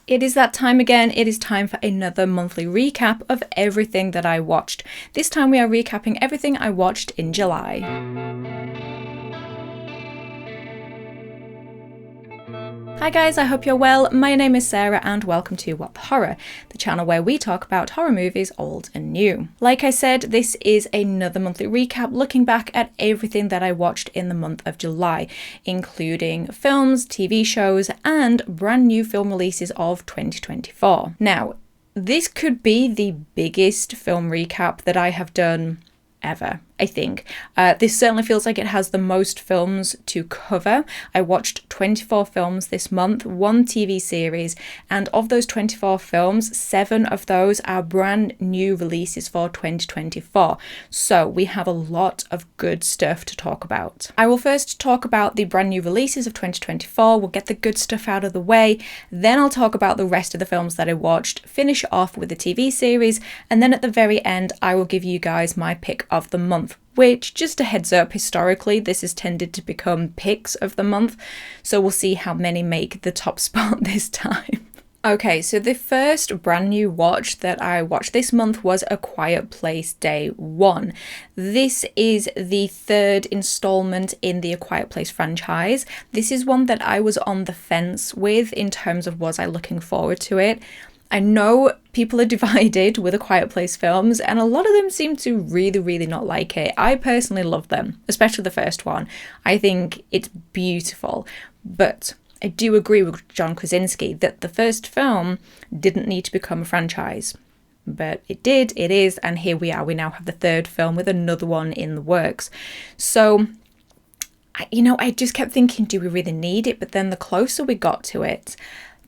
It is that time again. It is time for another monthly recap of everything that I watched. This time we are recapping everything I watched in July. Hi guys, I hope you're well. My name is Sarah and welcome to What the Horror, the channel where we talk about horror movies old and new. Like I said, this is another monthly recap looking back at everything that I watched in the month of July, including films, TV shows, and brand new film releases of 2024. Now, this could be the biggest film recap that I have done ever, I think. This certainly feels like it has the most films to cover. I watched 24 films this month, 1 TV series, and of those 24 films, 7 of those are brand new releases for 2024. So we have a lot of good stuff to talk about. I will first talk about the brand new releases of 2024. We'll get the good stuff out of the way. Then I'll talk about the rest of the films that I watched, finish off with the TV series, and then at the very end, I will give you guys my pick of the month. Which, just a heads up, historically this has tended to become picks of the month, so we'll see how many make the top spot this time. Okay, so the first brand new watch that I watched this month was A Quiet Place Day 1. This is the third installment in the A Quiet Place franchise. This is one that I was on the fence with in terms of was I looking forward to it. I know people are divided with A Quiet Place films, and a lot of them seem to really not like it. I personally love them, especially the first one. I think it's beautiful, but I do agree with John Krasinski that the first film didn't need to become a franchise. But it did, it is, and here we are. We now have the third film with another one in the works. So, I just kept thinking, do we really need it? But then the closer we got to it,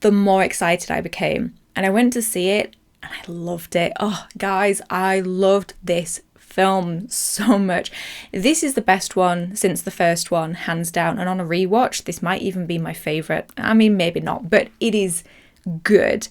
the more excited I became. And I went to see it and I loved it. Oh, guys, I loved this film so much. This is the best one since the first one, hands down. And on a rewatch, this might even be my favourite. I mean, maybe not, but it is good.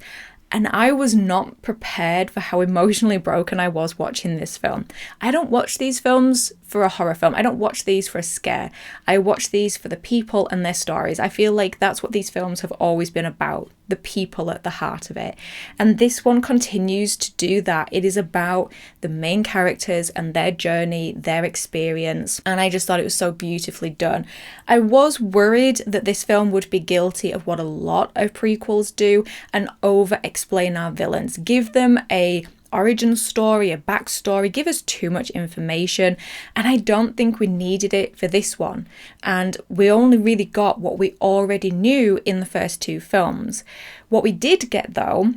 And I was not prepared for how emotionally broken I was watching this film. I don't watch these films for a horror film. I don't watch these for a scare. I watch these for the people and their stories. I feel like that's what these films have always been about, the people at the heart of it. And this one continues to do that. It is about the main characters and their journey, their experience. And I just thought it was so beautifully done. I was worried that this film would be guilty of what a lot of prequels do and over-explain our villains. Give them a origin story, a backstory, give us too much information, and I don't think we needed it for this one. And we only really got what we already knew in the first 2 films. What we did get though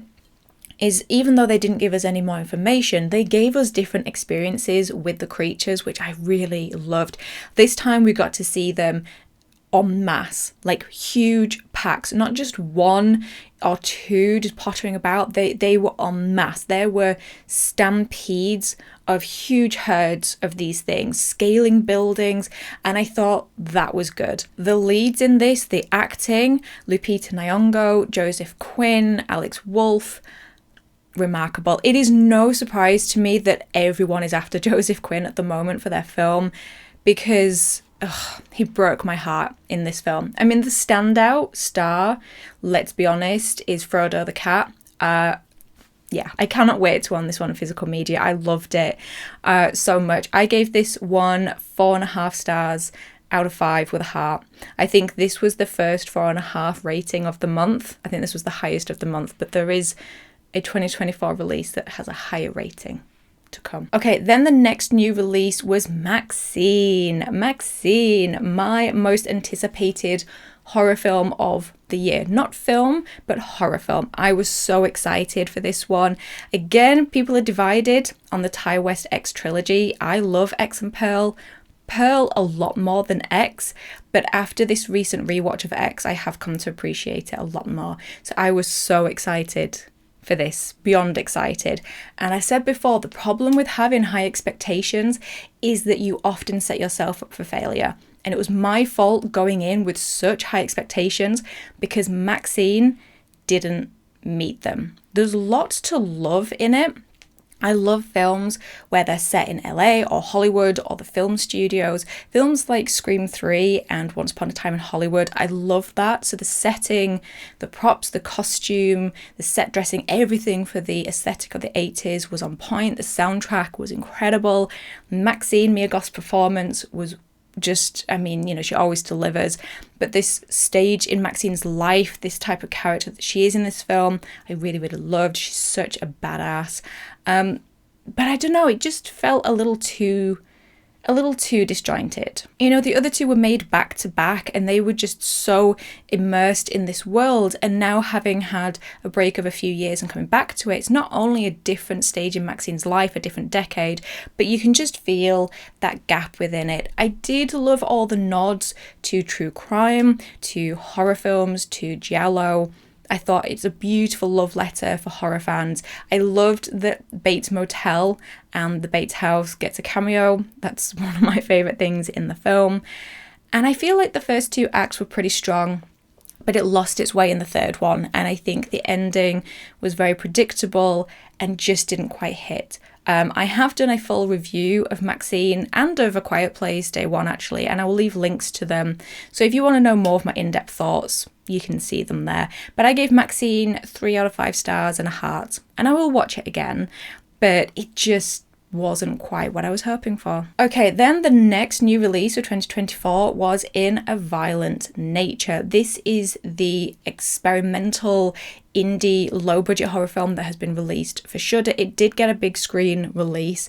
is, even though they didn't give us any more information, they gave us different experiences with the creatures, which I really loved. This time we got to see them en masse, like huge packs, not just 1 or 2 just pottering about. They were en masse. There were stampedes of huge herds of these things, scaling buildings, and I thought that was good. The leads in this, the acting, Lupita Nyong'o, Joseph Quinn, Alex Wolff, remarkable. It is no surprise to me that everyone is after Joseph Quinn at the moment for their film, because he broke my heart in this film. I mean, the standout star, let's be honest, is Frodo the cat. Yeah, I cannot wait to own this one in physical media. I loved it so much. I gave this one 4.5 stars out of 5 with a heart. I think this was the first 4.5 rating of the month. I think this was the highest of the month, but there is a 2024 release that has a higher rating to come. Okay, then the next new release was Maxine, my most anticipated horror film of the year. Not film, but horror film. I was so excited for this one. Again, people are divided on the Ty West X trilogy. I love X and Pearl a lot more than X, but after this recent rewatch of X, I have come to appreciate it a lot more. So I was so excited for this, beyond excited. And I said before, the problem with having high expectations is that you often set yourself up for failure. And it was my fault going in with such high expectations because Maxine didn't meet them. There's lots to love in it, I love films where they're set in LA or Hollywood or the film studios. Films like Scream 3 and Once Upon a Time in Hollywood, I love that. So the setting, the props, the costume, the set dressing, everything for the aesthetic of the 80s was on point. The soundtrack was incredible. Maxine, Mia Goth's performance was just, I mean, you know, she always delivers. But this stage in Maxine's life, this type of character that she is in this film, I really, really loved. She's such a badass. But I don't know, it just felt a little too disjointed. You know, the other two were made back to back and they were just so immersed in this world, and now having had a break of a few years and coming back to it, it's not only a different stage in Maxine's life, a different decade, but you can just feel that gap within it. I did love all the nods to true crime, to horror films, to giallo. I thought it's a beautiful love letter for horror fans. I loved that Bates Motel and the Bates house gets a cameo. That's one of my favourite things in the film. And I feel like the first two acts were pretty strong, but it lost its way in the third one. And I think the ending was very predictable and just didn't quite hit. I have done a full review of Maxine and of A Quiet Place Day One actually, and I will leave links to them. So if you want to know more of my in-depth thoughts, you can see them there. But I gave Maxine 3 out of 5 stars and a heart, and I will watch it again, but it just wasn't quite what I was hoping for. Okay, then the next new release of 2024 was In a Violent Nature. This is the experimental indie low-budget horror film that has been released for Shudder. It did get a big screen release,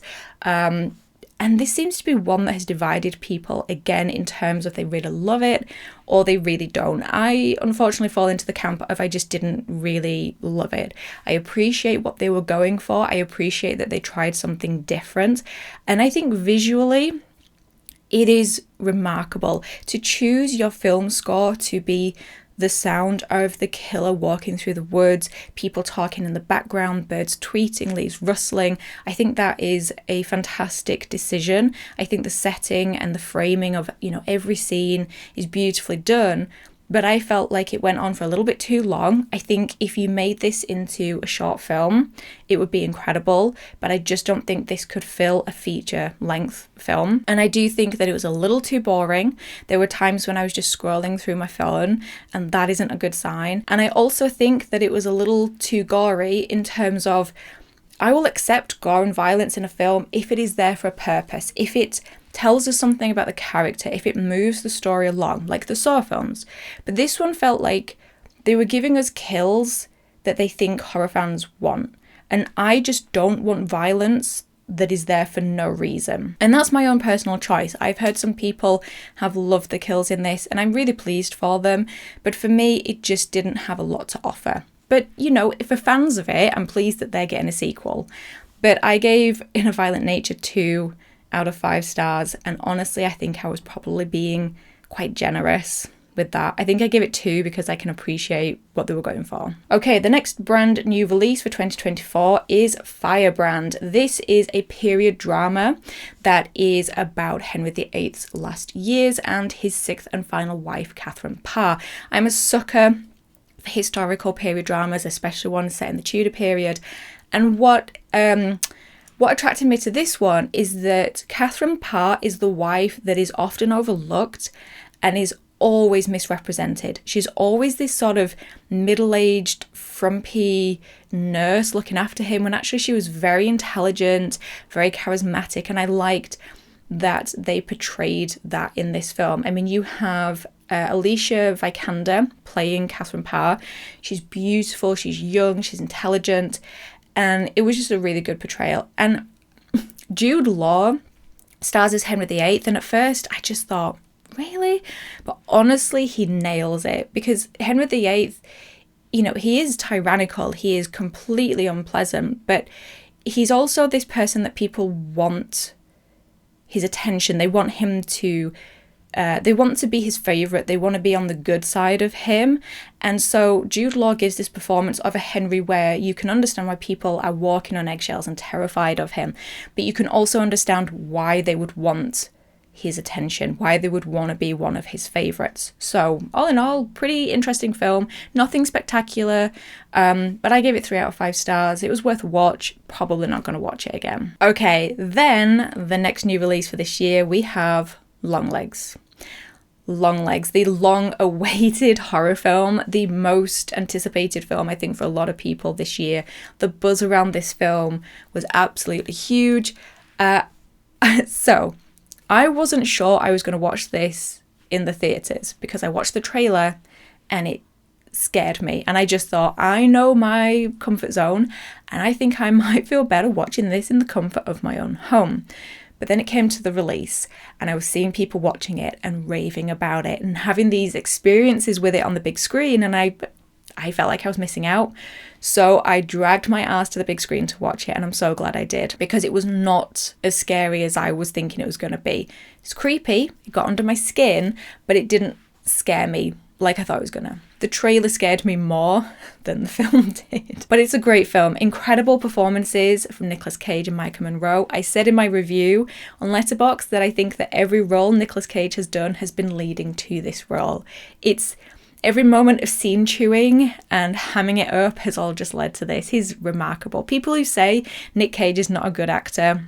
and this seems to be one that has divided people again in terms of they really love it or they really don't. I unfortunately fall into the camp of I just didn't really love it. I appreciate what they were going for. I appreciate that they tried something different. And I think visually, it is remarkable to choose your film score to be the sound of the killer walking through the woods, people talking in the background, birds tweeting, leaves rustling. I think that is a fantastic decision. I think the setting and the framing of, you know, every scene is beautifully done, but I felt like it went on for a little bit too long. I think if you made this into a short film, it would be incredible, but I just don't think this could fill a feature-length film. And I do think that it was a little too boring. There were times when I was just scrolling through my phone, and that isn't a good sign. And I also think that it was a little too gory in terms of, I will accept gore and violence in a film if it is there for a purpose, if it tells us something about the character, if it moves the story along, like the Saw films. But this one felt like they were giving us kills that they think horror fans want. And I just don't want violence that is there for no reason. And that's my own personal choice. I've heard some people have loved the kills in this, and I'm really pleased for them. But for me, it just didn't have a lot to offer. But, you know, if we're fans of it, I'm pleased that they're getting a sequel. But I gave In a Violent Nature 2 out of 5 stars, and honestly I think I was probably being quite generous with that. I think I give it 2 because I can appreciate what they were going for. Okay, the next brand new release for 2024 is Firebrand. This is a period drama that is about Henry VIII's last years and his 6th and final wife, Catherine Parr. I'm a sucker for historical period dramas, especially ones set in the Tudor period, and what attracted me to this one is that Catherine Parr is the wife that is often overlooked and is always misrepresented. She's always this sort of middle-aged, frumpy nurse looking after him, when actually she was very intelligent, very charismatic, and I liked that they portrayed that in this film. I mean, you have Alicia Vikander playing Catherine Parr. She's beautiful, she's young, she's intelligent, and it was just a really good portrayal. And Jude Law stars as Henry VIII, and at first I just thought, really? But honestly, he nails it, because Henry VIII, you know, he is tyrannical, he is completely unpleasant, but he's also this person that people want his attention. They want him to they want to be his favourite. They want to be on the good side of him. And so Jude Law gives this performance of a Henry where you can understand why people are walking on eggshells and terrified of him. But you can also understand why they would want his attention, why they would want to be one of his favourites. So all in all, pretty interesting film. Nothing spectacular, but I gave it 3 out of 5 stars. It was worth a watch. Probably not going to watch it again. Okay, then the next new release for this year, we have Longlegs. Longlegs, the long-awaited horror film, the most anticipated film, I think, for a lot of people this year. The buzz around this film was absolutely huge. So, I wasn't sure I was going to watch this in the theatres because I watched the trailer and it scared me. And I just thought, I know my comfort zone, and I think I might feel better watching this in the comfort of my own home. But then it came to the release and I was seeing people watching it and raving about it and having these experiences with it on the big screen, and I felt like I was missing out. So I dragged my ass to the big screen to watch it, and I'm so glad I did, because it was not as scary as I was thinking it was going to be. It's creepy, it got under my skin, but it didn't scare me like I thought it was gonna. The trailer scared me more than the film did. But it's a great film. Incredible performances from Nicolas Cage and Micah Monroe. I said in my review on Letterboxd that I think that every role Nicolas Cage has done has been leading to this role. It's every moment of scene chewing and hamming it up has all just led to this. He's remarkable. People who say Nick Cage is not a good actor,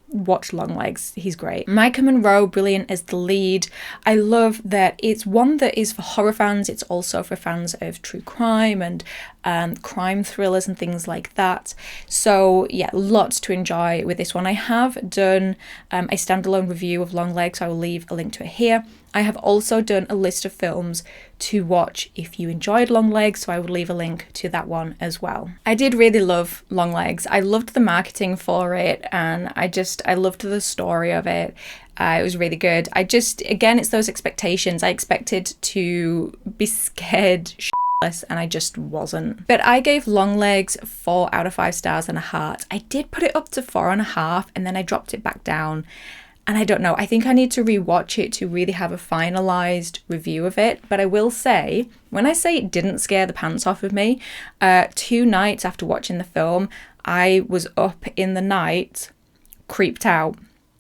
watch Longlegs. He's great. Micah Monroe, brilliant as the lead. I love that it's one that is for horror fans. It's also for fans of true crime and crime thrillers and things like that. So yeah, lots to enjoy with this one. I have done a standalone review of Longlegs, so I will leave a link to it here. I have also done a list of films to watch if you enjoyed Longlegs, so I will leave a link to that one as well. I did really love Longlegs. I loved the marketing for it, and I loved the story of it. It was really good. Again, it's those expectations. I expected to be scared and I just wasn't. But I gave Longlegs 4 out of 5 stars and a heart. I did put it up to 4.5 and then I dropped it back down. And I don't know, I think I need to rewatch it to really have a finalised review of it. But I will say, when I say it didn't scare the pants off of me, 2 nights after watching the film, I was up in the night, creeped out,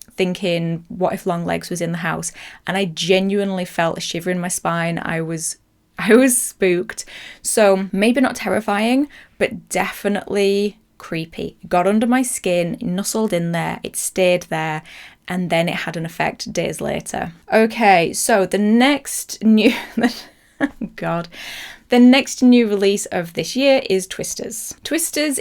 thinking, what if Longlegs was in the house? And I genuinely felt a shiver in my spine. I was spooked. So maybe not terrifying, but definitely creepy. It got under my skin, nestled in there, it stayed there, and then it had an effect days later. Okay, so the next new the next new release of this year is Twisters. Twisters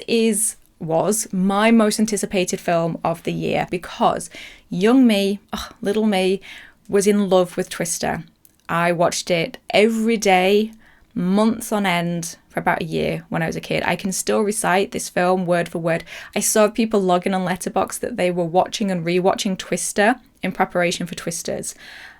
was my most anticipated film of the year because young me, little me, was in love with Twister. I watched it every day, months on end, for about a year when I was a kid. I can still recite this film word for word. I saw people logging on Letterboxd that they were watching and rewatching Twister in preparation for Twisters.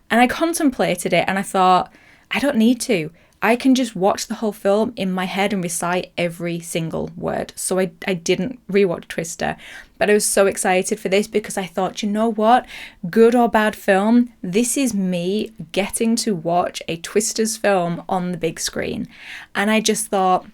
And I contemplated it and I thought, I don't need to. I can just watch the whole film in my head and recite every single word. So I didn't rewatch Twister. But I was so excited for this because I thought, you know what? Good or bad film, this is me getting to watch a Twisters film on the big screen. And I just thought,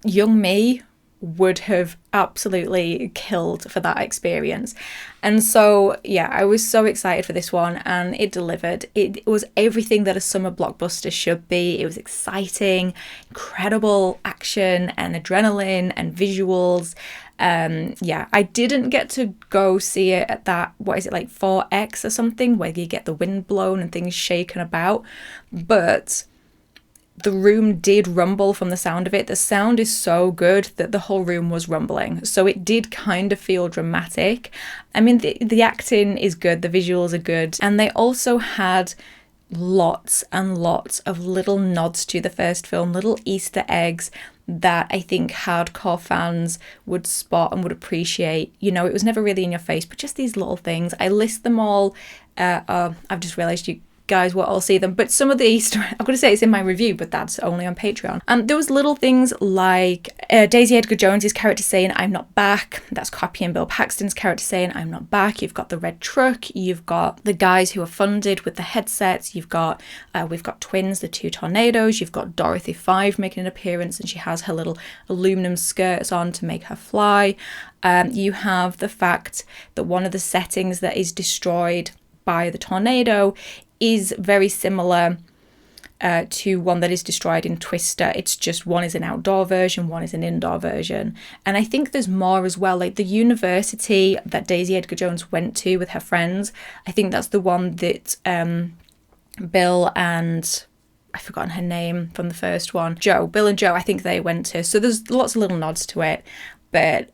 young me would have absolutely killed for that experience. And so, yeah, I was so excited for this one and it delivered. It was everything that a summer blockbuster should be. It was exciting, incredible action and adrenaline and visuals. Yeah, I didn't get to go see it at that, what is it, like 4X or something, where you get the wind blown and things shaken about. But the room did rumble from the sound of it. The sound is so good that the whole room was rumbling. So it did kind of feel dramatic. I mean, the acting is good, the visuals are good. And they also had lots and lots of little nods to the first film, little Easter eggs that I think hardcore fans would spot and would appreciate. You know, it was never really in your face, but just these little things. I list them all. I've just realised you guys will all see them, but some of the Easter, I'm going to say it's in my review, but that's only on Patreon. There was little things like Daisy Edgar Jones's character saying, "I'm not back." That's copying Bill Paxton's character saying, "I'm not back." You've got the red truck. You've got the guys who are funded with the headsets. We've got twins, the 2 tornadoes. You've got Dorothy 5 making an appearance, and she has her little aluminum skirts on to make her fly. You have the fact that one of the settings that is destroyed by the tornado is very similar to one that is destroyed in Twister. It's just one is an outdoor version, one is an indoor version. And I think there's more as well. Like the university that Daisy Edgar Jones went to with her friends, I think that's the one that Bill and I've forgotten her name from the first one. Bill and Joe, I think they went to. So there's lots of little nods to it. But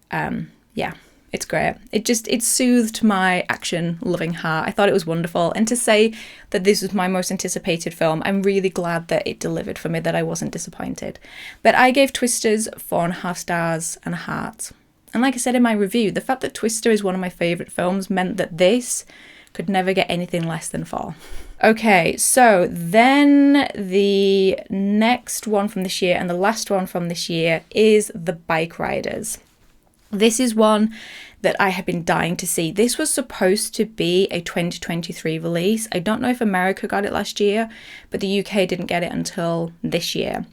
yeah, it's great. It soothed my action-loving heart. I thought it was wonderful. And to say that this was my most anticipated film, I'm really glad that it delivered for me, that I wasn't disappointed. But I gave Twisters 4.5 stars and a heart. And like I said in my review, the fact that Twister is one of my favourite films meant that this could never get anything less than 4. Okay, so then the next one from this year and the last one from this year is The Bike Riders. This is one that I have been dying to see. This was supposed to be a 2023 release. I don't know if America got it last year, but the UK didn't get it until this year.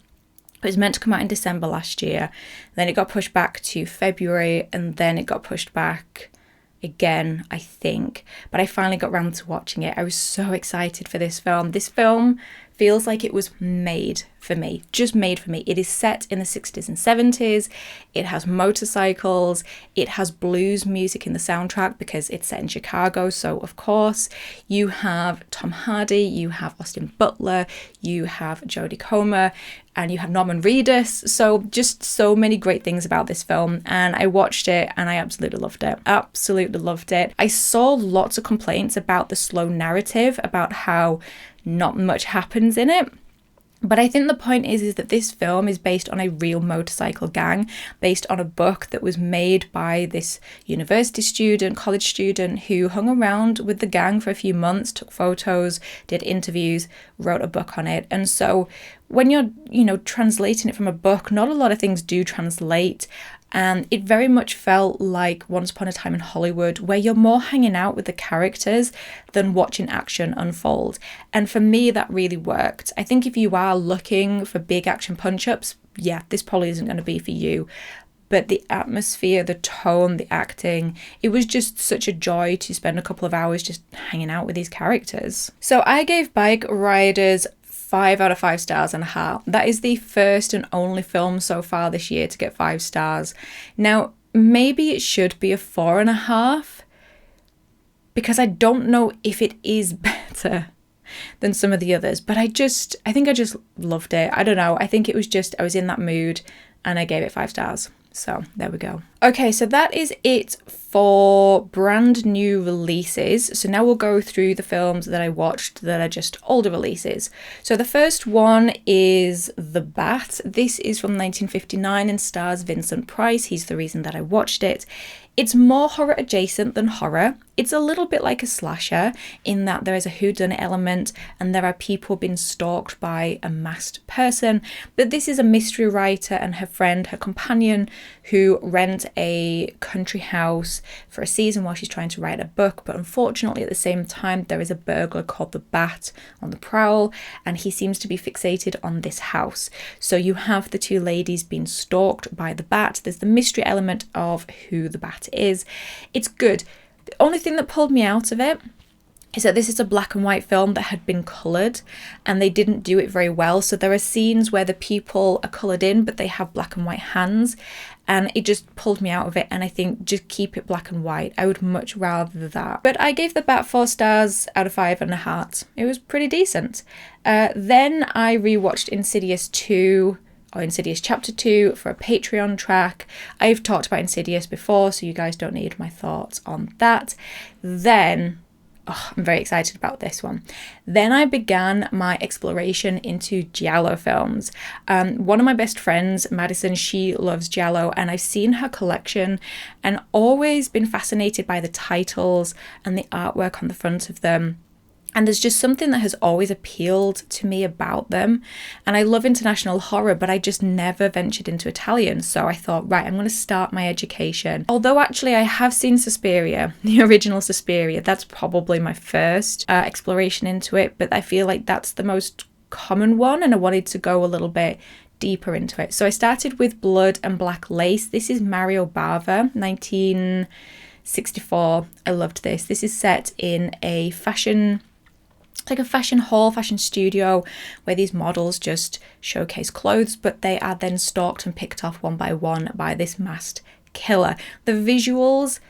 It was meant to come out in December last year. Then it got pushed back to February, and then it got pushed back again, I think. But I finally got round to watching it. I was so excited for this film. This film feels like it was made for me, just made for me. It is set in the 60s and 70s. It has motorcycles. It has blues music in the soundtrack because it's set in Chicago. So of course you have Tom Hardy, you have Austin Butler, you have Jodie Comer, and you have Norman Reedus. So just so many great things about this film. And I watched it and I absolutely loved it. Absolutely loved it. I saw lots of complaints about the slow narrative, about how not much happens in it. But I think the point is that this film is based on a real motorcycle gang, based on a book that was made by this university student, college student, who hung around with the gang for a few months, took photos, did interviews, wrote a book on it. And so when you're, translating it from a book, not a lot of things do translate. And it very much felt like Once Upon a Time in Hollywood, where you're more hanging out with the characters than watching action unfold. And for me, that really worked. I think if you are looking for big action punch-ups, yeah, this probably isn't going to be for you. But the atmosphere, the tone, the acting, it was just such a joy to spend a couple of hours just hanging out with these characters. So I gave Bike Riders 5 out of 5 stars and a half. That is the first and only film so far this year to get 5 stars. Now, maybe it should be a 4.5 because I don't know if it is better than some of the others, but I think I just loved it. I don't know. I think it was just, I was in that mood and I gave it 5 stars. So there we go. Okay, so that is it for brand new releases. So now we'll go through the films that I watched that are just older releases. So the first one is The Bat. This is from 1959 and stars Vincent Price. He's the reason that I watched it. It's more horror adjacent than horror. It's a little bit like a slasher in that there is a whodunit element and there are people being stalked by a masked person. But this is a mystery writer and her friend, her companion, who rent a country house for a season while she's trying to write a book. But unfortunately, at the same time, there is a burglar called the Bat on the prowl, and he seems to be fixated on this house. So you have the two ladies being stalked by the Bat. There's the mystery element of who the Bat is. It's good. The only thing that pulled me out of it is that this is a black and white film that had been coloured and they didn't do it very well. So there are scenes where the people are coloured in but they have black and white hands, and it just pulled me out of it. And I think just keep it black and white. I would much rather that. But I gave The Bat 4 stars out of 5 and a heart. It was pretty decent. Then I rewatched Insidious 2, or Insidious Chapter 2 for a Patreon track. I've talked about Insidious before, so you guys don't need my thoughts on that. Then, I'm very excited about this one. Then I began my exploration into Giallo films. One of my best friends, Madison, she loves Giallo, and I've seen her collection and always been fascinated by the titles and the artwork on the front of them. And there's just something that has always appealed to me about them. And I love international horror, but I just never ventured into Italian. So I thought, right, I'm going to start my education. Although actually I have seen Suspiria, the original Suspiria. That's probably my first exploration into it. But I feel like that's the most common one. And I wanted to go a little bit deeper into it. So I started with Blood and Black Lace. This is Mario Bava, 64. I loved this. This is set in a fashion, like a fashion hall, fashion studio, where these models just showcase clothes, but they are then stalked and picked off one by this masked killer. The visuals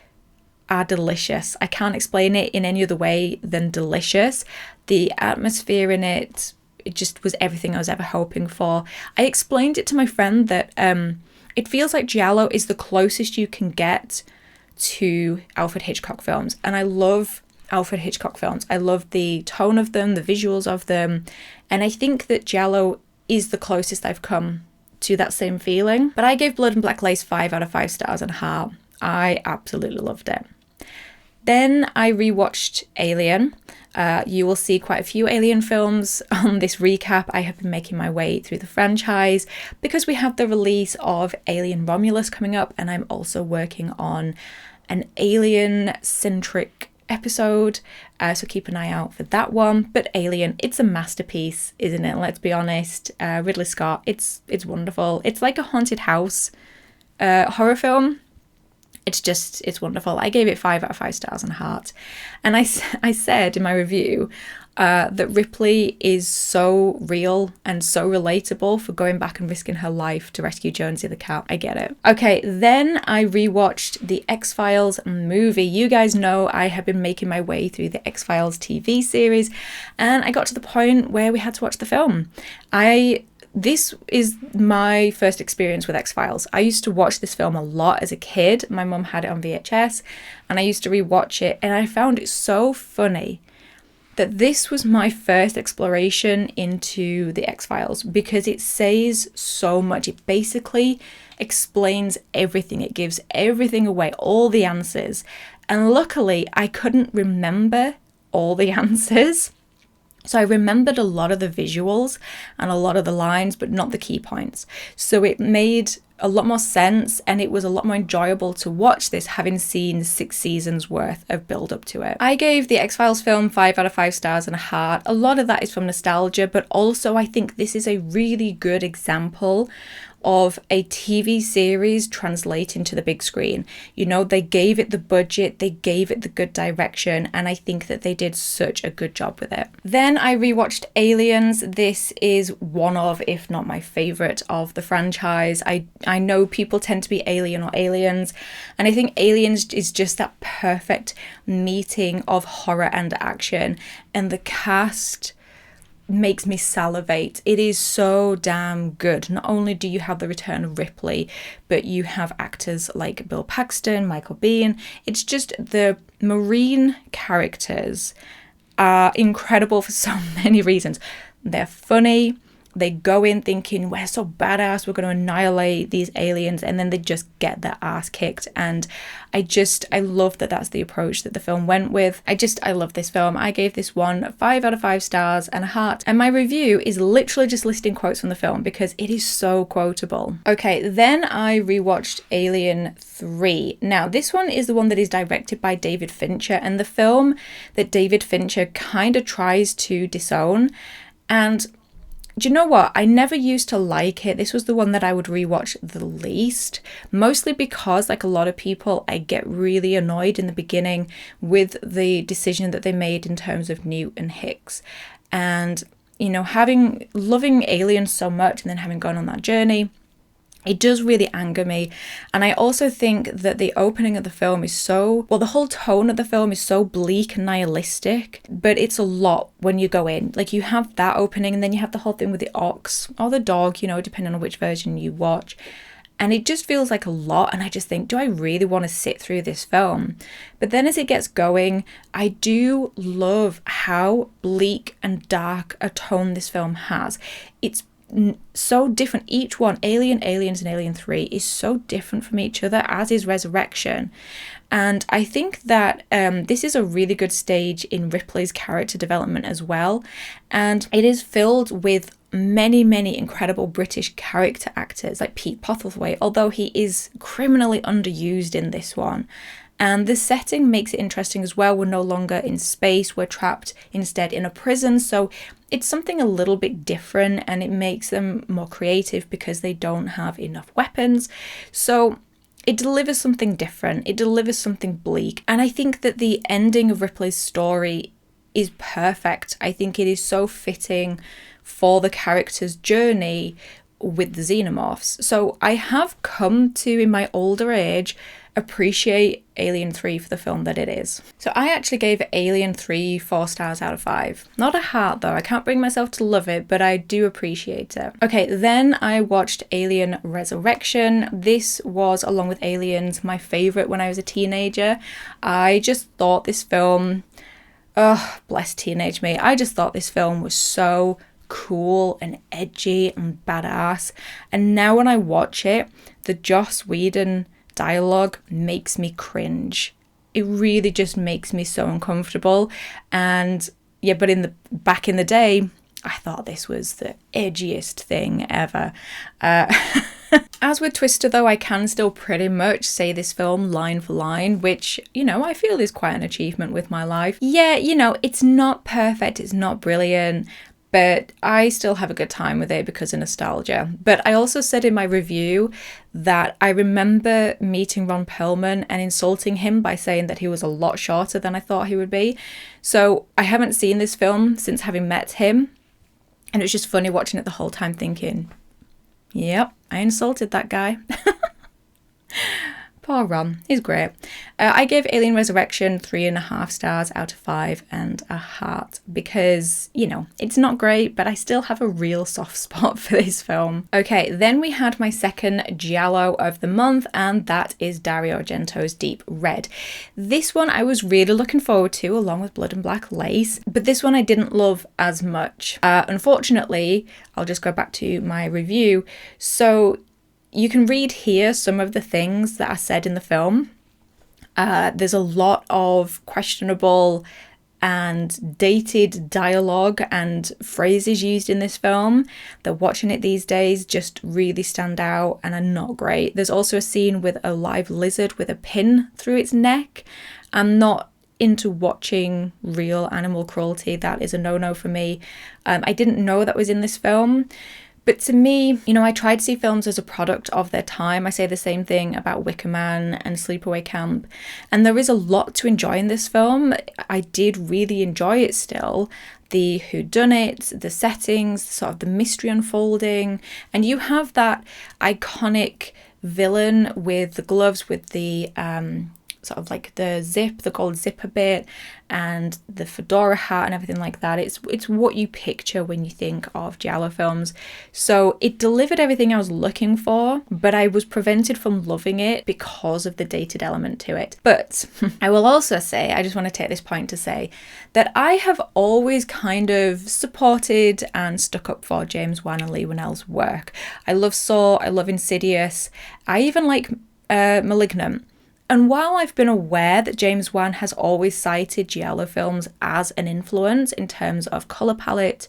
are delicious. I can't explain it in any other way than delicious. The atmosphere in it, it just was everything I was ever hoping for. I explained it to my friend that it feels like Giallo is the closest you can get to Alfred Hitchcock films, and I love Alfred Hitchcock films. I love the tone of them, the visuals of them, and I think that Giallo is the closest I've come to that same feeling. But I gave Blood and Black Lace 5 out of 5 stars and a heart. I absolutely loved it. Then I rewatched Alien. You will see quite a few Alien films on this recap. I have been making my way through the franchise because we have the release of Alien Romulus coming up, and I'm also working on an alien-centric episode, so keep an eye out for that one. But Alien, it's a masterpiece, isn't it? Let's be honest. Ridley Scott, it's wonderful. It's like a haunted house horror film. It's wonderful. I gave it 5 out of 5 stars and a heart. And I said in my review that Ripley is so real and so relatable for going back and risking her life to rescue Jonesy the cat. I get it. Okay, then I rewatched the X-Files movie. You guys know I have been making my way through the X-Files TV series, and I got to the point where we had to watch the film. This is my first experience with X-Files. I used to watch this film a lot as a kid. My mum had it on VHS, and I used to rewatch it, and I found it so funny that this was my first exploration into the X-Files, because it says so much. It basically explains everything. It gives everything away, all the answers. And luckily, I couldn't remember all the answers. So I remembered a lot of the visuals and a lot of the lines, but not the key points. So it made a lot more sense, and it was a lot more enjoyable to watch this, having seen 6 seasons worth of build up to it. I gave the X-Files film 5 out of 5 stars and a heart. A lot of that is from nostalgia, but also I think this is a really good example of a TV series translating to the big screen. You know, they gave it the budget, they gave it the good direction, and I think that they did such a good job with it. Then I rewatched Aliens. This is one of, if not my favorite of the franchise. I know people tend to be Alien or Aliens, and I think Aliens is just that perfect meeting of horror and action, and the cast makes me salivate. It is so damn good. Not only do you have the return of Ripley, but you have actors like Bill Paxton, Michael Biehn. It's just the marine characters are incredible for so many reasons. They're funny. They go in thinking, we're so badass, we're going to annihilate these aliens, and then they just get their ass kicked. And I love that that's the approach that the film went with. I love this film. I gave this one 5 out of 5 stars and a heart. And my review is literally just listing quotes from the film because it is so quotable. Okay, then I rewatched Alien 3. Now, this one is the one that is directed by David Fincher, and the film that David Fincher kind of tries to disown. And do you know what? I never used to like it. This was the one that I would rewatch the least, mostly because, like a lot of people, I get really annoyed in the beginning with the decision that they made in terms of Newt and Hicks. And, you know, loving Aliens so much and then having gone on that journey, it does really anger me. And I also think that the opening of the film is the whole tone of the film is so bleak and nihilistic, but it's a lot when you go in. Like, you have that opening, and then you have the whole thing with the ox or the dog, you know, depending on which version you watch. And it just feels like a lot, and I just think, do I really want to sit through this film? But then as it gets going, I do love how bleak and dark a tone this film has. It's so different. Each one, Alien, Aliens, and Alien 3, is so different from each other, as is Resurrection. And I think that this is a really good stage in Ripley's character development as well. And it is filled with many, many incredible British character actors, like Pete Postlethwaite, although he is criminally underused in this one. And the setting makes it interesting as well. We're no longer in space, we're trapped instead in a prison. So it's something a little bit different, and it makes them more creative because they don't have enough weapons. So it delivers something different. It delivers something bleak. And I think that the ending of Ripley's story is perfect. I think it is so fitting for the character's journey with the xenomorphs. So I have come to, in my older age, appreciate Alien 3 for the film that it is. So I actually gave Alien 3 4 stars out of 5. Not a heart though, I can't bring myself to love it, but I do appreciate it. Okay, then I watched Alien Resurrection. This was, along with Aliens, my favourite when I was a teenager. I just thought this film, oh, bless teenage me, I just thought this film was so cool and edgy and badass. And now when I watch it, the Joss Whedon dialogue makes me cringe. It really just makes me so uncomfortable. And yeah, but back in the day, I thought this was the edgiest thing ever. As with Twister though, I can still pretty much say this film line for line, which, you know, I feel is quite an achievement with my life. Yeah, you know, it's not perfect, it's not brilliant, but I still have a good time with it because of nostalgia. But I also said in my review that I remember meeting Ron Perlman and insulting him by saying that he was a lot shorter than I thought he would be. So I haven't seen this film since having met him. And it's just funny watching it the whole time thinking, yep, I insulted that guy. Poor Ron, he's great. I gave Alien Resurrection 3.5 stars out of 5 and a heart because, you know, it's not great, but I still have a real soft spot for this film. Okay, then we had my second Giallo of the month, and that is Dario Argento's Deep Red. This one I was really looking forward to, along with Blood and Black Lace, but this one I didn't love as much. Unfortunately, I'll just go back to my review. So you can read here some of the things that are said in the film. There's a lot of questionable and dated dialogue and phrases used in this film that watching it these days just really stand out and are not great. There's also a scene with a live lizard with a pin through its neck. I'm not into watching real animal cruelty. That is a no-no for me. I didn't know that was in this film. But to me, you know, I try to see films as a product of their time. I say the same thing about Wicker Man and Sleepaway Camp. And there is a lot to enjoy in this film. I did really enjoy it still. The whodunit, the settings, sort of the mystery unfolding. And you have that iconic villain with the gloves with the sort of like the gold zipper bit and the fedora hat and everything like that. It's what you picture when you think of Giallo films. So it delivered everything I was looking for, but I was prevented from loving it because of the dated element to it. But I will also say, I just want to take this point to say that I have always kind of supported and stuck up for James Wan and Leigh Whannell's work. I love Saw, I love Insidious, I even like Malignant. And while I've been aware that James Wan has always cited Giallo films as an influence in terms of colour palette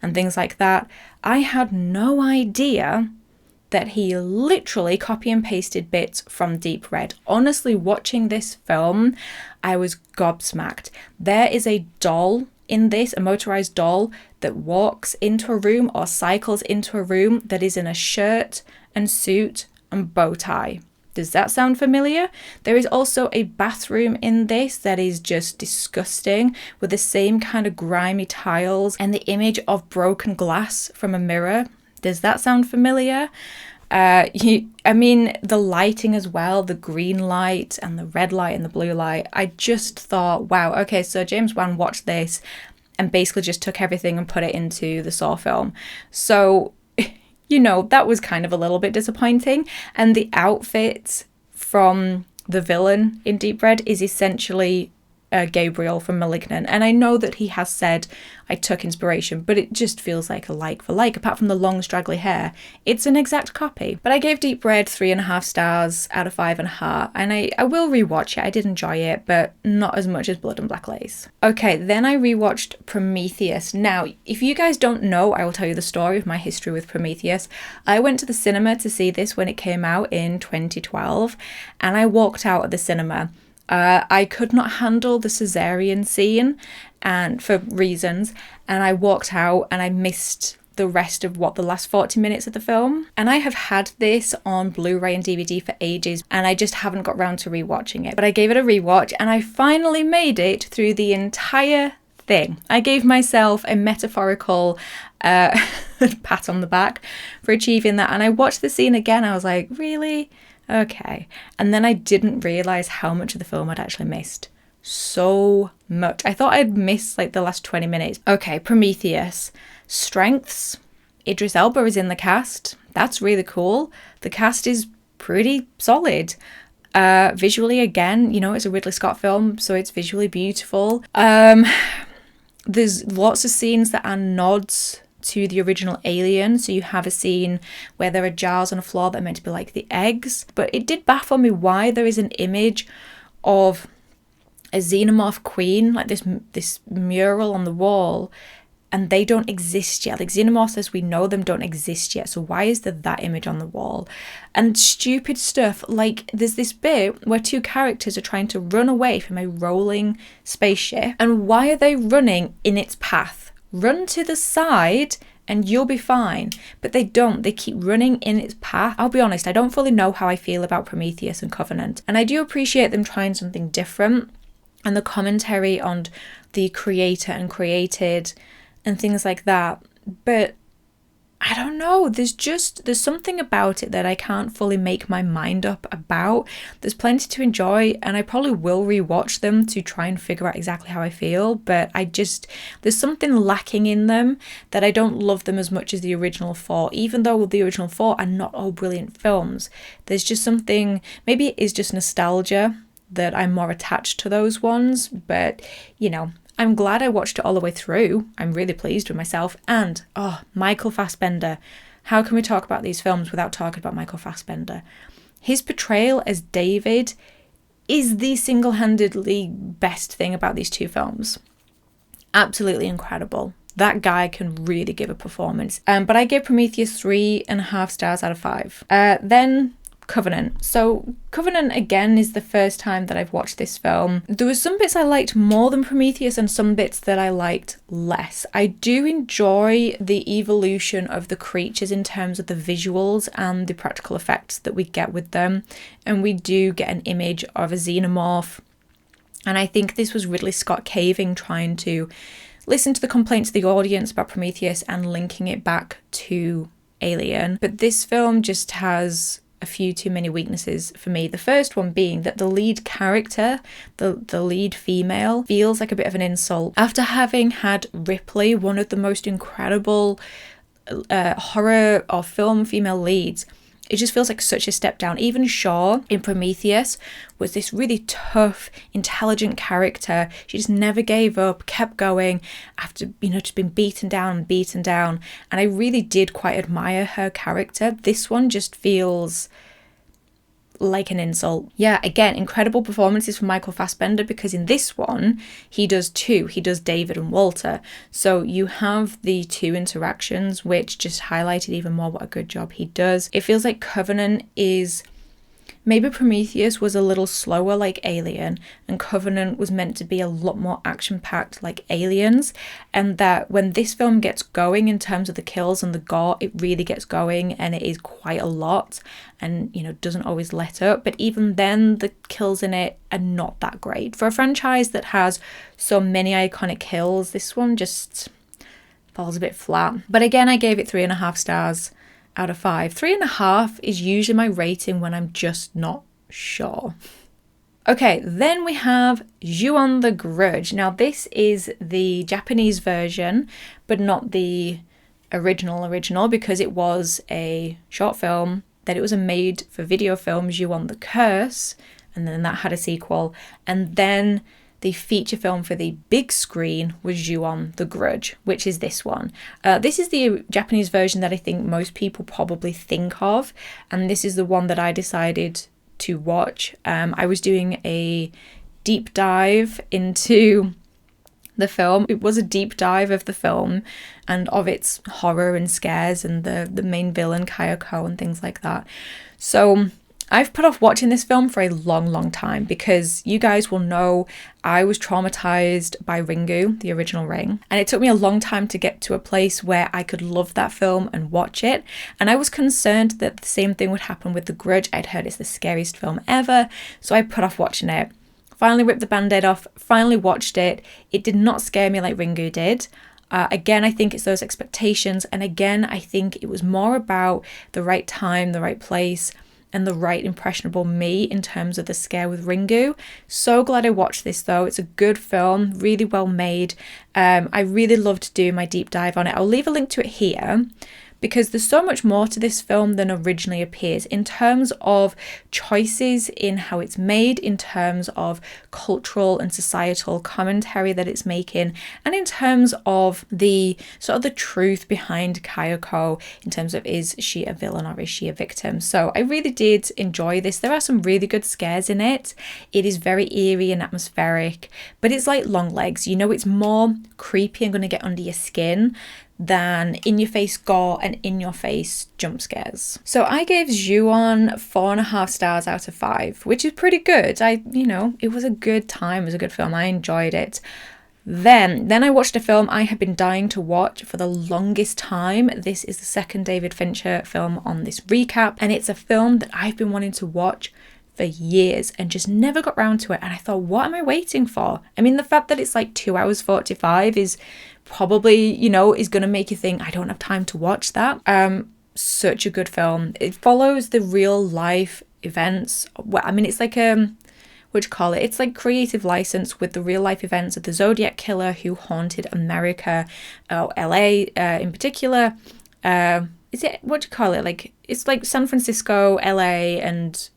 and things like that, I had no idea that he literally copy and pasted bits from Deep Red. Honestly, watching this film, I was gobsmacked. There is a doll in this, a motorized doll that walks into a room or cycles into a room that is in a shirt and suit and bow tie. Does that sound familiar? There is also a bathroom in this that is just disgusting with the same kind of grimy tiles and the image of broken glass from a mirror. Does that sound familiar? The lighting as well, the green light and the red light and the blue light. I just thought, wow, okay, so James Wan watched this and basically just took everything and put it into the Saw film. So, you know, that was kind of a little bit disappointing. And the outfit from the villain in Deep Red is essentially Gabriel from Malignant. And I know that he has said, I took inspiration, but it just feels like a like for like. Apart from the long straggly hair, it's an exact copy. But I gave Deep Red 3.5 stars out of 5 and a heart. And I will rewatch it. I did enjoy it, but not as much as Blood and Black Lace. Okay, then I rewatched Prometheus. Now, if you guys don't know, I will tell you the story of my history with Prometheus. I went to the cinema to see this when it came out in 2012, and I walked out of the cinema. I could not handle the cesarean scene and for reasons, and I walked out and I missed the rest of the last 40 minutes of the film. And I have had this on Blu-ray and DVD for ages, and I just haven't got round to rewatching it. But I gave it a rewatch, and I finally made it through the entire thing. I gave myself a metaphorical pat on the back for achieving that. And I watched the scene again. I was like, really? Okay. And then I didn't realise how much of the film I'd actually missed. So much. I thought I'd missed like the last 20 minutes. Okay, Prometheus. Strengths. Idris Elba is in the cast. That's really cool. The cast is pretty solid. Visually, again, you know, it's a Ridley Scott film, so it's visually beautiful. There's lots of scenes that are nods to the original Alien. So you have a scene where there are jars on a floor that are meant to be like the eggs. But it did baffle me why there is an image of a xenomorph queen, like this mural on the wall, and they don't exist yet. Like, xenomorphs as we know them don't exist yet. So why is there that image on the wall? And stupid stuff, like there's this bit where two characters are trying to run away from a rolling spaceship. And why are they running in its path? Run to the side and you'll be fine. But they don't. They keep running in its path. I'll be honest, I don't fully know how I feel about Prometheus and Covenant. And I do appreciate them trying something different, and the commentary on the creator and created and things like that. But I don't know, there's something about it that I can't fully make my mind up about. There's plenty to enjoy, and I probably will rewatch them to try and figure out exactly how I feel, but there's something lacking in them that I don't love them as much as the original four, even though the original four are not all brilliant films. There's just something, maybe it is just nostalgia that I'm more attached to those ones, but you know, I'm glad I watched it all the way through. I'm really pleased with myself. And, Michael Fassbender. How can we talk about these films without talking about Michael Fassbender? His portrayal as David is the single-handedly best thing about these two films. Absolutely incredible. That guy can really give a performance. But I gave Prometheus 3.5 stars out of 5. Then Covenant. So Covenant, again, is the first time that I've watched this film. There were some bits I liked more than Prometheus and some bits that I liked less. I do enjoy the evolution of the creatures in terms of the visuals and the practical effects that we get with them. And we do get an image of a xenomorph. And I think this was Ridley Scott caving, trying to listen to the complaints of the audience about Prometheus and linking it back to Alien. But this film just has a few too many weaknesses for me. The first one being that the lead character, the lead female, feels like a bit of an insult. After having had Ripley, one of the most incredible horror or film female leads, it just feels like such a step down. Even Shaw in Prometheus was this really tough, intelligent character. She just never gave up, kept going after, just being beaten down and beaten down. And I really did quite admire her character. This one just feels like an insult. Yeah, again, incredible performances from Michael Fassbender, because in this one, he does two. He does David and Walter. So you have the two interactions, which just highlighted even more what a good job he does. It feels like Covenant is... Maybe Prometheus was a little slower like Alien, and Covenant was meant to be a lot more action-packed like Aliens, and that when this film gets going in terms of the kills and the gore, it really gets going, and it is quite a lot, and doesn't always let up. But even then, the kills in it are not that great. For a franchise that has so many iconic kills, this one just falls a bit flat. But again, I gave it 3.5 stars out of 5. 3.5 is usually my rating when I'm just not sure. Okay, then we have Ju-on the Grudge. Now this is the Japanese version, but not the original, because it was a short film, then it was a made for video film, Ju-on the Curse, and then that had a sequel, and then the feature film for the big screen was Ju-on the Grudge, which is this one. This is the Japanese version that I think most people probably think of, and this is the one that I decided to watch. I was doing a deep dive into the film. It was a deep dive of the film and of its horror and scares and the main villain, Kayako, and things like that. So I've put off watching this film for a long time because you guys will know I was traumatized by Ringu, the original Ring, and it took me a long time to get to a place where I could love that film and watch it. And I was concerned that the same thing would happen with The Grudge. I'd heard it's the scariest film ever, so I put off watching it. Finally ripped the band-aid off, finally watched it. It did not scare me like Ringu did. Again, I think it's those expectations, and again, I think it was more about the right time, the right place, and the right impressionable me in terms of the scare with Ringu. So glad I watched this though. It's a good film, really well made. I really loved doing my deep dive on it. I'll leave a link to it here, because there's so much more to this film than originally appears in terms of choices in how it's made, in terms of cultural and societal commentary that it's making, and in terms of the sort of the truth behind Kayako, in terms of is she a villain or is she a victim. So I really did enjoy this. There are some really good scares in it. It is very eerie and atmospheric, but it's like Longlegs. You know, it's more creepy and going to get under your skin than in-your-face gore and in-your-face jump scares. So I gave Ju-on 4.5 stars out of 5, which is pretty good. It was a good time. It was a good film. I enjoyed it. Then I watched a film I had been dying to watch for the longest time. This is the second David Fincher film on this recap, and it's a film that I've been wanting to watch for years and just never got round to it. And I thought, what am I waiting for? I mean, the fact that it's like 2 hours 45 is probably, is going to make you think I don't have time to watch that. Such a good film. It follows the real life events. Well, I mean, it's like it's like creative license with the real life events of the Zodiac killer who haunted America, LA in particular. Like, it's like San Francisco, LA, and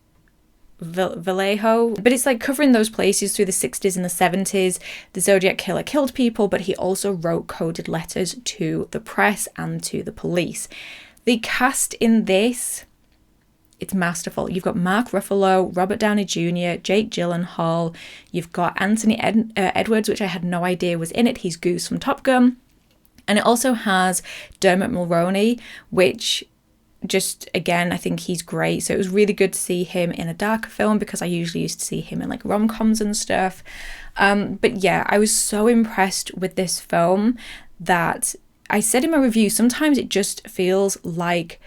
Vallejo, but it's like covering those places through the 60s and the 70s. The Zodiac killer killed people, but he also wrote coded letters to the press and to the police. The cast in this, it's masterful. You've got Mark Ruffalo, Robert Downey Jr., Jake Gyllenhaal. You've got Anthony Edwards, which I had no idea was in it. He's Goose from Top Gun. And it also has Dermot Mulroney, which just, again, I think he's great. So it was really good to see him in a darker film, because I usually used to see him in like rom-coms and stuff. But yeah, I was so impressed with this film that I said in my review, sometimes it just feels like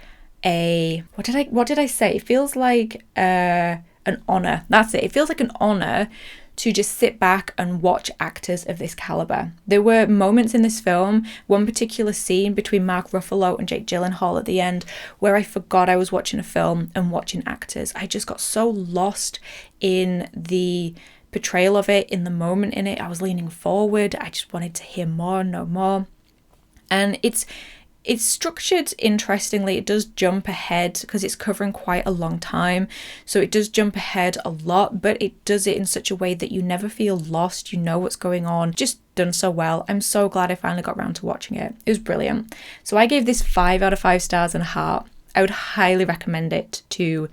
what did I say? It feels like an honor. That's it. It feels like an honor to just sit back and watch actors of this caliber. There were moments in this film, one particular scene between Mark Ruffalo and Jake Gyllenhaal at the end, where I forgot I was watching a film and watching actors. I just got so lost in the portrayal of it, in the moment in it. I was leaning forward. I just wanted to hear more, know more. And it's structured interestingly. It does jump ahead because it's covering quite a long time. So it does jump ahead a lot, but it does it in such a way that you never feel lost. You know what's going on. Just done so well. I'm so glad I finally got around to watching it. It was brilliant. So I gave this 5 out of 5 stars and a heart. I would highly recommend it to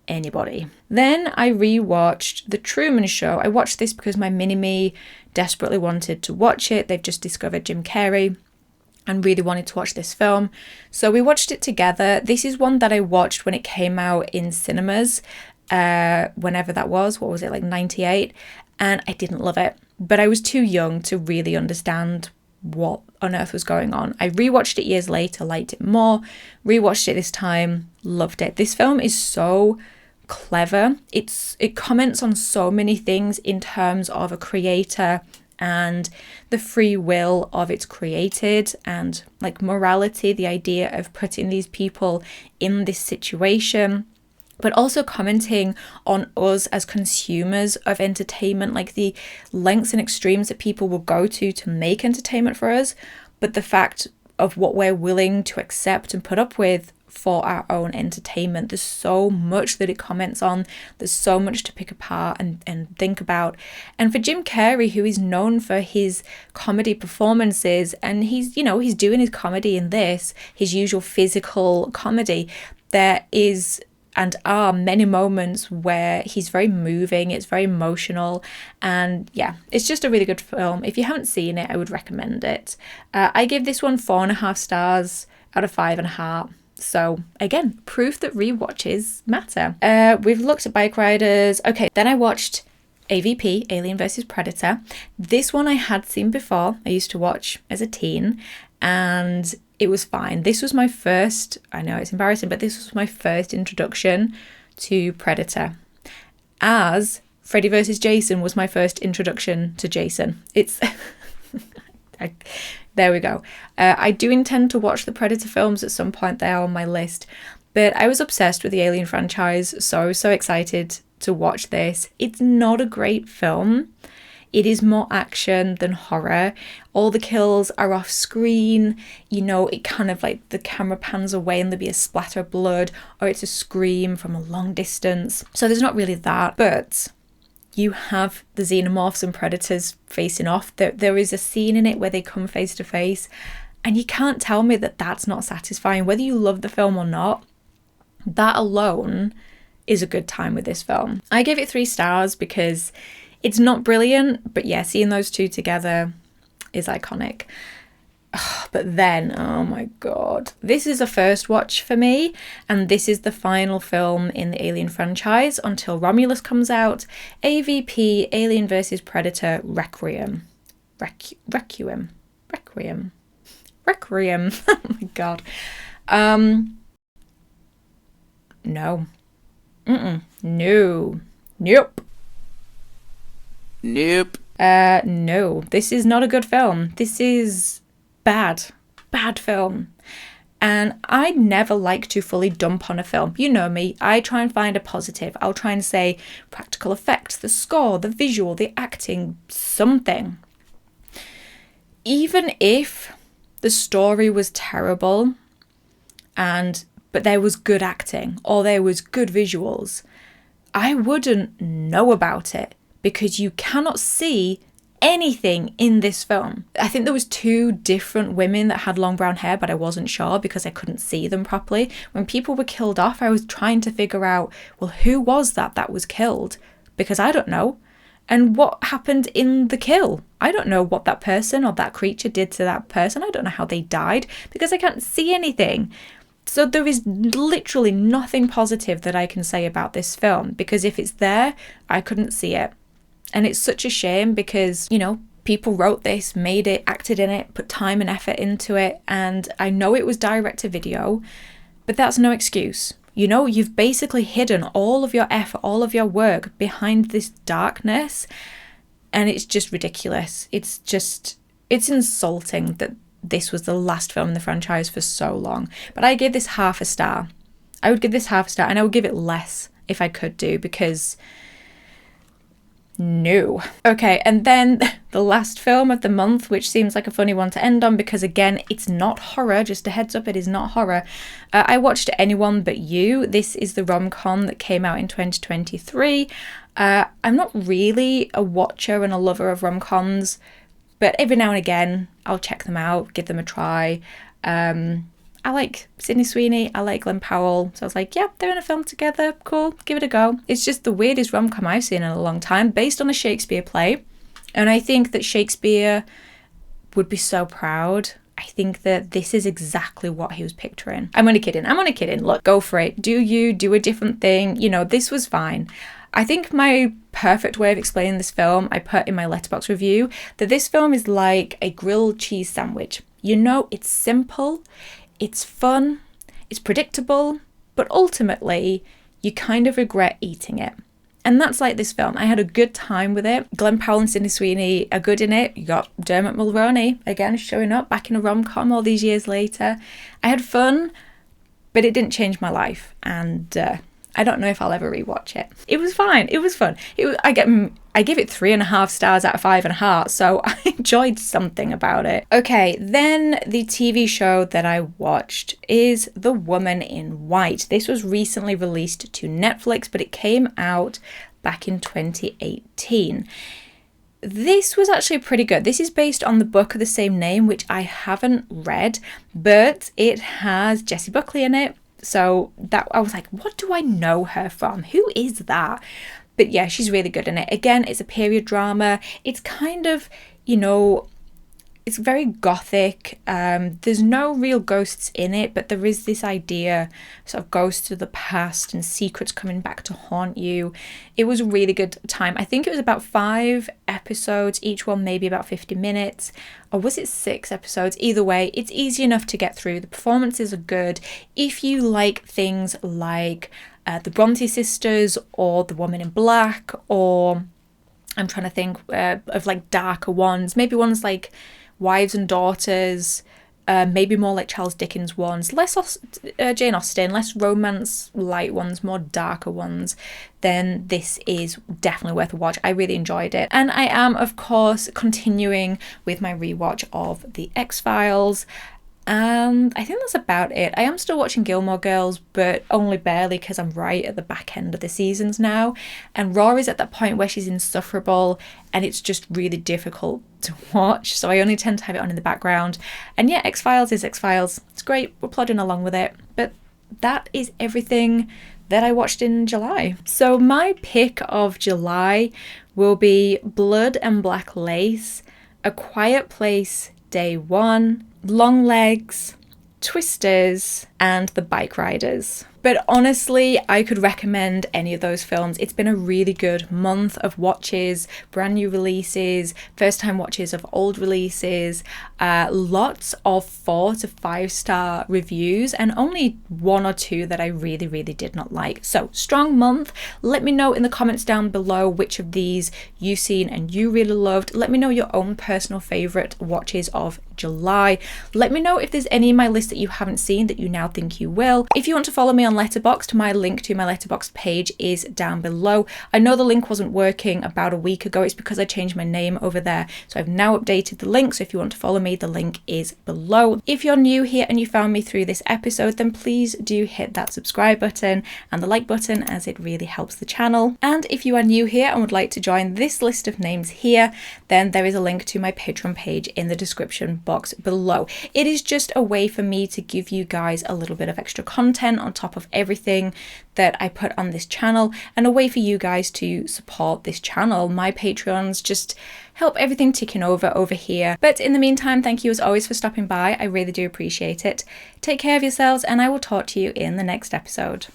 anybody. Then I rewatched The Truman Show. I watched this because my mini-me desperately wanted to watch it. They've just discovered Jim Carrey and really wanted to watch this film. So we watched it together. This is one that I watched when it came out in cinemas, whenever that was. What was it, like 98? And I didn't love it. But I was too young to really understand what on earth was going on. I rewatched it years later, liked it more, rewatched it this time, loved it. This film is so clever. It comments on so many things in terms of a creator and the free will of its created, and like morality, the idea of putting these people in this situation, but also commenting on us as consumers of entertainment, like the lengths and extremes that people will go to make entertainment for us, but the fact of what we're willing to accept and put up with for our own entertainment. There's so much that it comments on. There's so much to pick apart and think about. And for Jim Carrey, who is known for his comedy performances, and he's doing his comedy in this, his usual physical comedy, there is and are many moments where he's very moving, it's very emotional, and yeah, it's just a really good film. If you haven't seen it, I would recommend it. I give this one 4.5 stars out of 5.5. So again, proof that rewatches matter. We've looked at Bike Riders. Okay, then I watched AVP, Alien vs Predator. This one I had seen before. I used to watch as a teen, and it was fine. This was my first, I know it's embarrassing, but this was my first introduction to Predator. As Freddy vs. Jason was my first introduction to Jason. It's... there we go. I do intend to watch the Predator films at some point. They are on my list. But I was obsessed with the Alien franchise, so I was so excited to watch this. It's not a great film. It is more action than horror. All the kills are off screen. You know, it kind of like the camera pans away and there'll be a splatter of blood, or it's a scream from a long distance. So there's not really that. But you have the xenomorphs and predators facing off. There is a scene in it where they come face to face, and you can't tell me that that's not satisfying. Whether you love the film or not, that alone is a good time with this film. I gave it 3 stars because it's not brilliant, but yeah, seeing those two together is iconic. But then, oh my god, this is a first watch for me, and this is the final film in the Alien franchise until Romulus comes out. AVP, Alien vs Predator, Requiem. Requiem. Oh my god. No. No. Nope. No, this is not a good film. This is bad film. And I never like to fully dump on a film. You know me, I try and find a positive. I'll try and say practical effects, the score, the visual, the acting, something. Even if the story was terrible but there was good acting or there was good visuals, I wouldn't know about it because you cannot see anything in this film. I think there was 2 different women that had long brown hair, but I wasn't sure because I couldn't see them properly. When people were killed off, I was trying to figure out, well, who was that was killed? Because I don't know. And what happened in the kill? I don't know what that person or that creature did to that person. I don't know how they died because I can't see anything. So there is literally nothing positive that I can say about this film because if it's there, I couldn't see it. And it's such a shame because, you know, people wrote this, made it, acted in it, put time and effort into it. And I know it was direct to video, but that's no excuse. You know, you've basically hidden all of your effort, all of your work behind this darkness. And it's just ridiculous. It's insulting that this was the last film in the franchise for so long. But I gave this half a star. I would give this half a star, and I would give it less if I could do because... no. Okay, and then the last film of the month, which seems like a funny one to end on because, again, it's not horror. Just a heads up, it is not horror. I watched Anyone But You. This is the rom-com that came out in 2023. I'm not really a watcher and a lover of rom-coms, but every now and again, I'll check them out, give them a try. I like Sydney Sweeney, I like Glenn Powell, so I was like, yeah, they're in a film together, cool, give it a go. It's just the weirdest rom-com I've seen in a long time, based on a Shakespeare play, and I think that Shakespeare would be so proud. I think that this is exactly what he was picturing. I'm only kidding, look, go for it, do a different thing, you know, this was fine. I think my perfect way of explaining this film, I put in my Letterboxd review, that this film is like a grilled cheese sandwich. You know, it's simple, it's fun, it's predictable, but ultimately you kind of regret eating it. And that's like this film. I had a good time with it. Glenn Powell and Sydney Sweeney are good in it. You got Dermot Mulroney, again, showing up back in a rom-com all these years later. I had fun, but it didn't change my life. And I don't know if I'll ever rewatch it. It was fine. It was fun. I give it 3.5 stars out of 5.5, so I enjoyed something about it. Okay, then the TV show that I watched is The Woman in White. This was recently released to Netflix, but it came out back in 2018. This was actually pretty good. This is based on the book of the same name, which I haven't read, but it has Jessie Buckley in it. So that I was like, what do I know her from? Who is that? But yeah, she's really good in it. Again, it's a period drama. It's kind of, you know, It's very gothic. There's no real ghosts in it, but there is this idea, sort of ghosts of the past and secrets coming back to haunt you. It was a really good time. I think it was about 5 episodes, each one maybe about 50 minutes. Or was it 6 episodes? Either way, it's easy enough to get through. The performances are good. If you like things like the Bronte sisters or the Woman in Black, or I'm trying to think of like darker ones, maybe ones like Wives and Daughters, maybe more like Charles Dickens ones, less Jane Austen, less romance light ones, more darker ones, then this is definitely worth a watch. I really enjoyed it. And I am, of course, continuing with my rewatch of The X-Files. And I think that's about it. I am still watching Gilmore Girls, but only barely because I'm right at the back end of the seasons now. And Rory's at that point where she's insufferable and it's just really difficult to watch. So I only tend to have it on in the background. And yeah, X-Files is X-Files. It's great. We're plodding along with it. But that is everything that I watched in July. So my pick of July will be Blood and Black Lace, A Quiet Place Day 1, Long Legs, Twisters, and The Bike Riders. But honestly, I could recommend any of those films. It's been a really good month of watches, brand new releases, first time watches of old releases, lots of 4 to 5 star reviews, and only 1 or 2 that I really, really did not like. So strong month. Let me know in the comments down below which of these you've seen and you really loved. Let me know your own personal favorite watches of July. Let me know if there's any in my list that you haven't seen that you now think you will. If you want to follow me on Letterboxd, my link to my Letterboxd page is down below. I know the link wasn't working about a week ago. It's because I changed my name over there. So I've now updated the link. So if you want to follow me, the link is below. If you're new here and you found me through this episode, then please do hit that subscribe button and the like button, as it really helps the channel. And if you are new here and would like to join this list of names here, then there is a link to my Patreon page in the description box below. It is just a way for me to give you guys a little bit of extra content on top of everything that I put on this channel, and a way for you guys to support this channel. My Patreons just help everything ticking over here. But in the meantime, thank you as always for stopping by. I really do appreciate it. Take care of yourselves, and I will talk to you in the next episode.